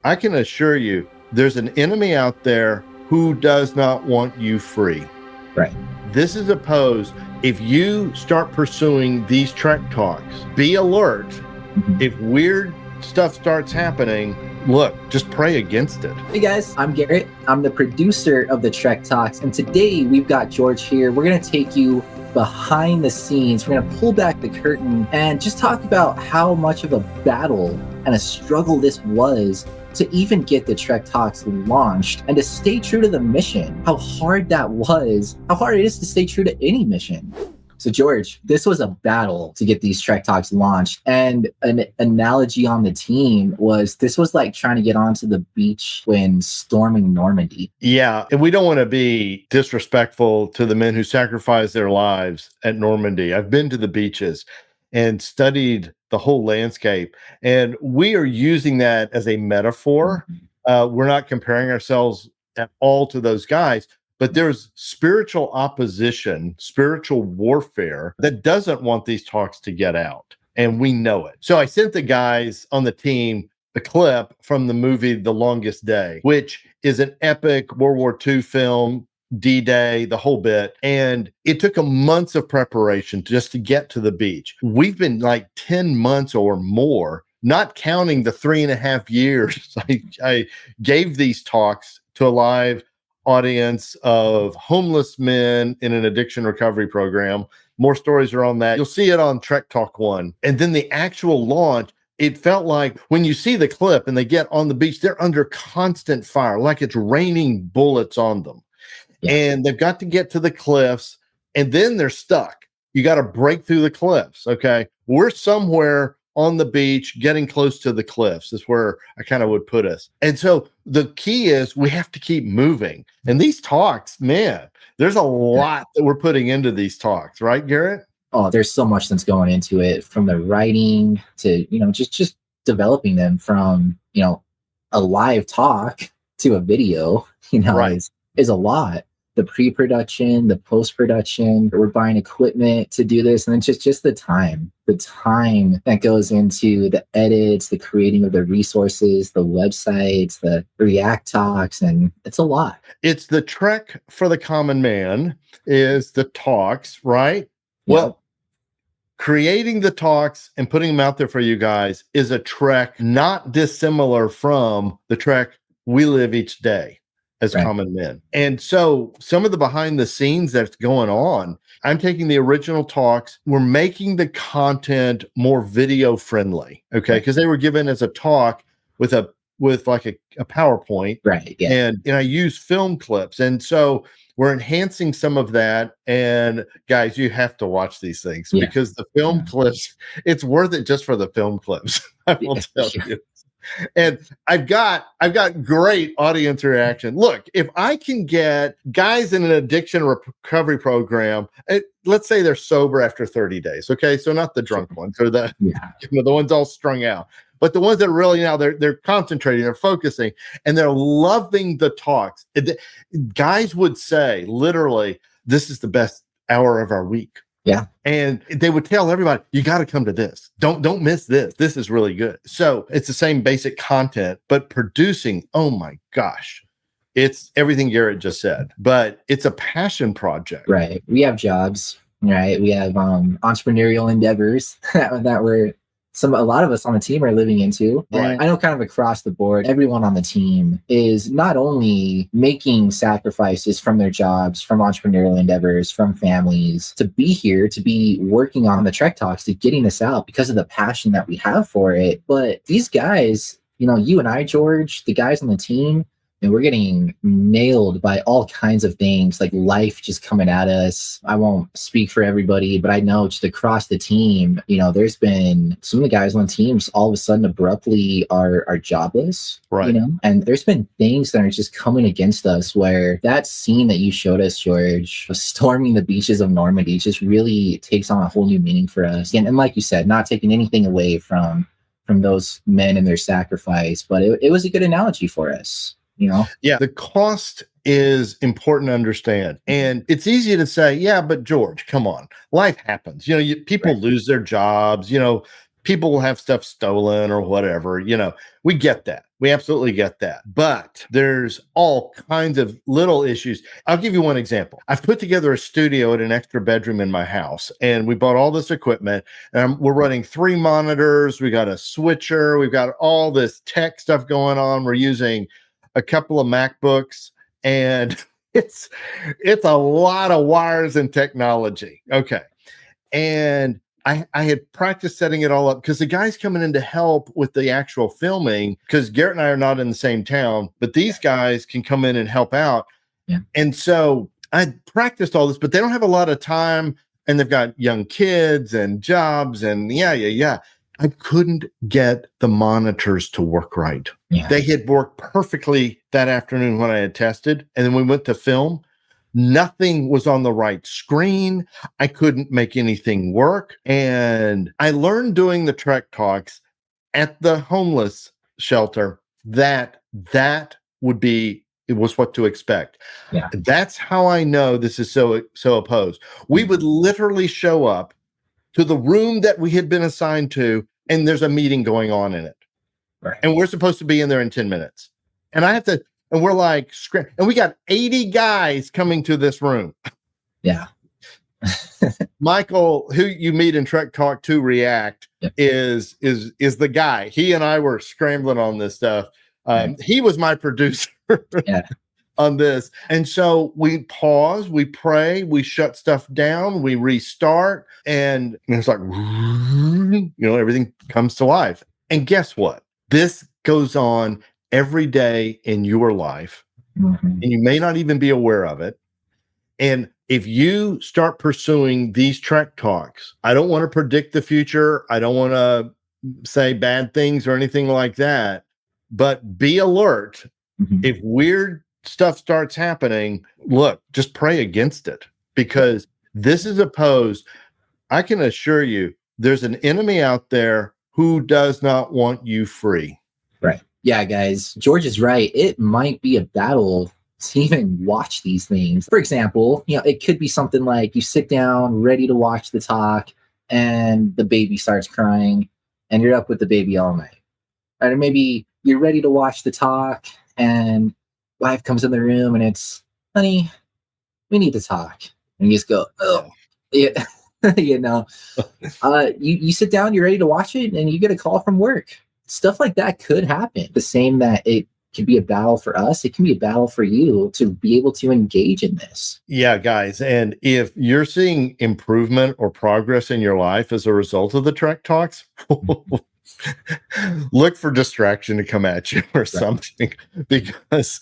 I can assure you, there's an enemy out there who does not want you free. Right. This is opposed. If you start pursuing these Trek talks, be alert. If weird stuff starts happening, look, just pray against it. Hey guys, I'm Garrett. I'm the producer of the Trek Talks, and today we've got George here. We're going to take you behind the scenes. We're going to pull back the curtain and just talk about how much of a battle and a struggle this was to even get the Trek Talks launched and to stay true to the mission. How hard that was, how hard it is to stay true to any mission. So George, this was a battle to get these Trek Talks launched. And an analogy on the team was this was like trying to get onto the beach when storming Normandy. Yeah, and we don't want to be disrespectful to the men who sacrificed their lives at Normandy. I've been to the beaches and studied the whole landscape, and we are using that as a metaphor. We're not comparing ourselves at all to those guys, but there's spiritual opposition, spiritual warfare that doesn't want these talks to get out, and we know it. So I sent the guys on the team a clip from the movie The Longest Day, which is an epic World War II film, D-Day, the whole bit. And it took a months of preparation just to get to the beach. We've been like 10 months or more, not counting the 3.5 years I gave these talks to a live audience of homeless men in an addiction recovery program. More stories are on that. You'll see it on Trek Talk 1. And then the actual launch, it felt like when you see the clip and they get on the beach, they're under constant fire, like it's raining bullets on them. Yeah. And they've got to get to the cliffs, and then they're stuck. You got to break through the cliffs. Okay. We're somewhere on the beach getting close to the cliffs is where I kind of would put us. And so the key is we have to keep moving. And these talks, man, there's a lot that we're putting into these talks, right, Garrett? Oh, there's so much that's going into it, from the writing to, just developing them from, a live talk to a video, right. is a lot. The pre-production, the post-production, we're buying equipment to do this, and then just the time that goes into the edits, the creating of the resources, the websites, the React talks, and it's a lot. It's the Trek for the common man is the talks, right? Yeah. Well, creating the talks and putting them out there for you guys is a trek not dissimilar from the trek we live each day as common men. And so some of the behind the scenes that's going on, I'm taking the original talks, we're making the content more video friendly, okay? Because they were given as a talk with like a PowerPoint. Right. Yeah. And I use film clips. And so we're enhancing some of that. And guys, you have to watch these things because the film clips, it's worth it just for the film clips. I will tell you. And I've got great audience reaction. Look, if I can get guys in an addiction recovery program, let's say they're sober after 30 days. Okay. So not the drunk ones or the ones all strung out, but the ones that really now they're concentrating, they're focusing, and they're loving the talks. Guys would say literally, this is the best hour of our week. Yeah. And they would tell everybody, you got to come to this. Don't miss this. This is really good. So it's the same basic content, but producing, oh my gosh, it's everything Garrett just said, but it's a passion project. Right. We have jobs, right? We have entrepreneurial endeavors that a lot of us on the team are living into. Right. And I know kind of across the board, everyone on the team is not only making sacrifices from their jobs, from entrepreneurial endeavors, from families, to be here, to be working on the Trek Talks, to getting this out because of the passion that we have for it. But these guys, you and I, George, the guys on the team, and we're getting nailed by all kinds of things, like life just coming at us. I won't speak for everybody, but I know just across the team, there's been some of the guys on teams all of a sudden abruptly are jobless, right? And there's been things that are just coming against us where that scene that you showed us, George, of storming the beaches of Normandy just really takes on a whole new meaning for us. And like you said, not taking anything away from those men and their sacrifice, but it was a good analogy for us. Yeah, the cost is important to understand. And it's easy to say, yeah, but George, come on, life happens. People lose their jobs, people will have stuff stolen or whatever. We get that. We absolutely get that. But there's all kinds of little issues. I'll give you one example. I've put together a studio at an extra bedroom in my house, and we bought all this equipment, and we're running 3 monitors. We got a switcher. We've got all this tech stuff going on. We're using a couple of MacBooks, and it's a lot of wires and technology. Okay. And I had practiced setting it all up because the guy's coming in to help with the actual filming, because Garrett and I are not in the same town, but these guys can come in and help out. Yeah. And so I practiced all this, but they don't have a lot of time, and they've got young kids and jobs, and yeah. I couldn't get the monitors to work right. Yeah. They had worked perfectly that afternoon when I had tested, and then we went to film. Nothing was on the right screen. I couldn't make anything work. And I learned doing the Trek Talks at the homeless shelter that it was what to expect. Yeah. That's how I know this is so opposed. We would literally show up to the room that we had been assigned to, and there's a meeting going on in it. Right. And we're supposed to be in there in 10 minutes. And and we're like, and we got 80 guys coming to this room. Yeah. Michael, who you meet in Trek Talk to React, yep, is the guy. He and I were scrambling on this stuff. He was my producer on this. And so we pause, we pray, we shut stuff down, we restart, and it's like, everything comes to life. And guess what? This goes on every day in your life, and you may not even be aware of it. And if you start pursuing these Trek Talks, I don't want to predict the future. I don't want to say bad things or anything like that, but be alert. If weird stuff starts happening, look, just pray against it, because this is opposed. I can assure you there's an enemy out there who does not want you free. Right. Yeah, guys, George is right. It might be a battle to even watch these things. For example, it could be something like you sit down ready to watch the talk, and the baby starts crying, and you're up with the baby all night. Or maybe you're ready to watch the talk, and wife comes in the room, and it's, honey, we need to talk. And you just go, oh, yeah. You sit down, you're ready to watch it, and you get a call from work. Stuff like that could happen. The same that it can be a battle for us, it can be a battle for you to be able to engage in this. Yeah, guys. And if you're seeing improvement or progress in your life as a result of the Trek Talks, look for distraction to come at you or something, because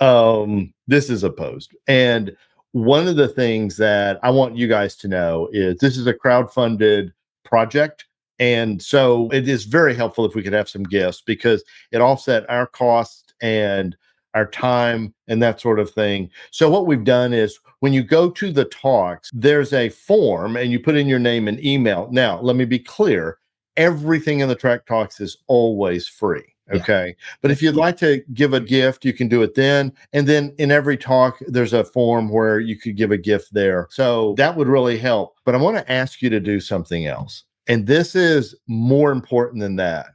this is opposed. And one of the things that I want you guys to know is this is a crowdfunded project. And so it is very helpful if we could have some gifts, because it offset our cost and our time and that sort of thing. So what we've done is, when you go to the talks, there's a form and you put in your name and email. Now, let me be clear. Everything in the Trek Talks is always free. Okay. But if you'd like to give a gift, you can do it then. And then in every talk, there's a form where you could give a gift there. So that would really help. But I want to ask you to do something else. And this is more important than that.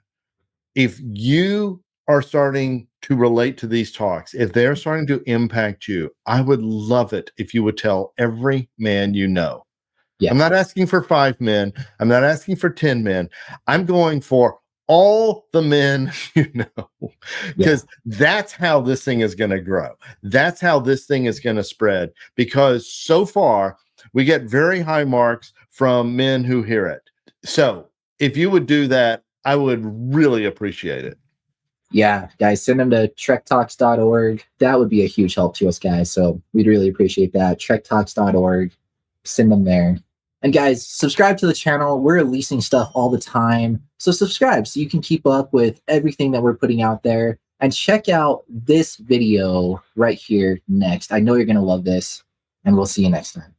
If you are starting to relate to these talks, if they're starting to impact you, I would love it if you would tell every man you know. Yeah. I'm not asking for 5 men. I'm not asking for 10 men. I'm going for all the men you know, because that's how this thing is going to grow. That's how this thing is going to spread, because so far we get very high marks from men who hear it. So if you would do that, I would really appreciate it. Yeah, guys, send them to trektalks.org. That would be a huge help to us, guys. So we'd really appreciate that. trektalks.org. Send them there. And guys, subscribe to the channel. We're releasing stuff all the time. So subscribe so you can keep up with everything that we're putting out there. And check out this video right here next. I know you're going to love this. And we'll see you next time.